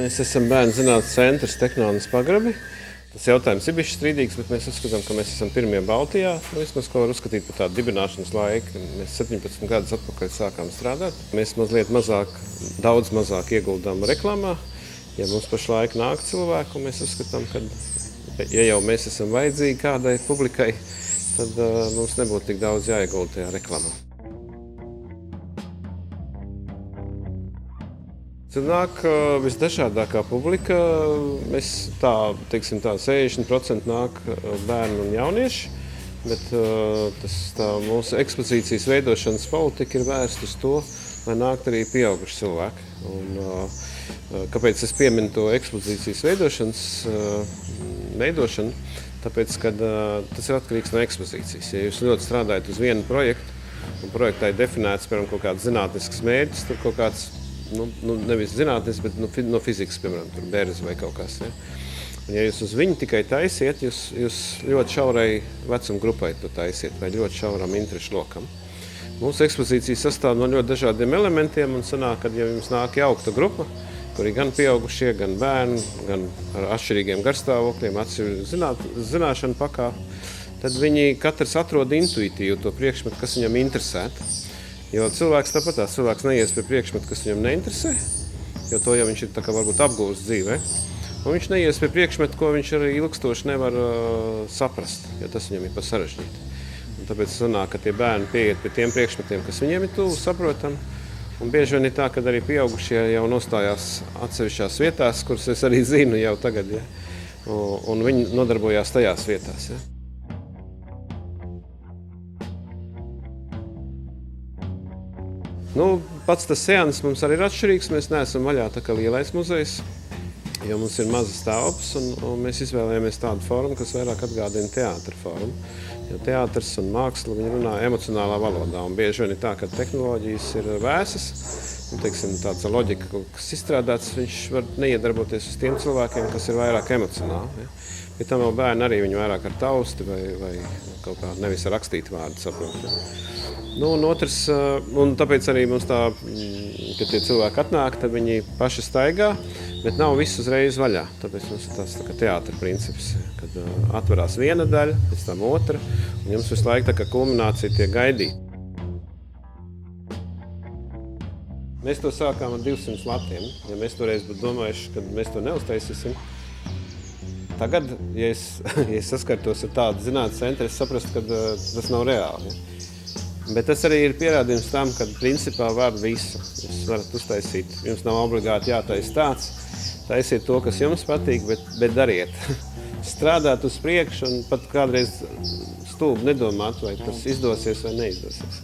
Mēs esam Bērnu zinātnes centrs Tehnonas pagrabi. Tas jautājums ir bijis strīdīgs, bet mēs uzskatām, ka mēs esam pirmie Baltijā. Vismaz, ko var uzskatīt par tādu dibināšanas laiku. Mēs 17 gadus atpakaļ sākām strādāt. Mēs mazliet mazāk, daudz mazāk ieguldām reklāmā. Ja mums pašlaik nāk cilvēku, mēs uzskatām, ka, ja jau mēs esam vajadzīgi kādai publikai, tad mums nebūtu tik daudz jāiegulda tajā reklāmā. Tad nāk visdažādākā publika. Mēs teiksim, 60% nāk bērni un jaunieši, bet mūsu ekspozīcijas veidošanas politika ir vērsta uz to, lai nāktu arī pieauguši cilvēki. Kāpēc es pieminu to ekspozīcijas veidošanu? Tāpēc, ka tas ir atkarīgs no ekspozīcijas. Ja jūs ļoti strādājat uz vienu projektu, un projektā ir definēts, piemēram, kaut kāds zinātnisks mērķis, tur kaut kāds nevis zinātnes, bet no fizikas, piemēram, tur bērzi vai kaut kas. Ja? Un, ja jūs uz viņu tikai taisiet, jūs ļoti šaurai vecuma grupai to taisiet, vai ļoti šauram interešu lokam. Mūsu ekspozīcija sastāv no ļoti dažādiem elementiem, un sanāk, kad ja jums nāk jaukta grupa, kur ir gan pieaugušie, gan bērni, gan ar atšķirīgiem garstāvokļiem, atšķirīgu zināšanu pakāpi, tad viņi katrs atrod intuitīvu to priekšmetu, kas viņam interesētu. Jo cilvēks cilvēks neies pie priekšmeta, kas viņam neinteresē, jo to jau viņš ir varbūt apgūst dzīvē. Un viņš neies pie priekšmeta, ko viņš arī ilgstoši nevar saprast, jo tas viņam ir par sarežģīti. Un tāpēc sanāk, ka tie bērni pieiet pie tiem priekšmetiem, kas viņiem ir tuvu, saprotam. Un bieži vien ir tā, ka arī pieaugušie jau nostājās atsevišķās vietās, kuras es arī zinu jau tagad, ja? Un viņi nodarbojās tajās vietās. Ja? Pats tas seans mums arī ir atšķirīgs. Mēs neesam vaļā tā kā lielais muzejs, jo mums ir mazas telpas, un mēs izvēlējāmies tādu formu, kas vairāk atgādina teātra formu. Jo teātrs un māksla, viņi runā emocionālā valodā, un bieži vien ir tā, ka tehnoloģijas ir vēsas, un, teiksim, tāds loģika, kas izstrādāts, viņš var neiedarboties uz tiem cilvēkiem, kas ir vairāk emocionāli. Ja? Pie tam vēl bērni arī viņi vairāk ar tausti vai kaut kā nevis ar rakstītu vārdu saprot. Ja? Un tāpēc arī mums kad tie cilvēki atnāk, tad viņi paši staigā, bet nav viss uzreiz vaļā. Tāpēc mums ir tāds teātra princips, kad atverās viena daļa, pēc tam otra, un jums visu laiku tā kā kulminācija tiek gaidīta. Mēs to sākām ar 200 latiem. Ja mēs toreiz būtu domājuši, ka mēs to neuztaisīsim, tagad, ja es saskartos ar tādu zinātnes centru, es saprastu, ka tas nav reāli. Ja? Bet tas arī ir pierādījums tam, ka principā var visu. Jūs varat uztaisīt. Jums nav obligāti jātaisa tāds. Taisiet to, kas jums patīk, bet dariet. Strādāt uz priekšu un pat kādreiz stulbi nedomāt, vai tas izdosies vai neizdosies.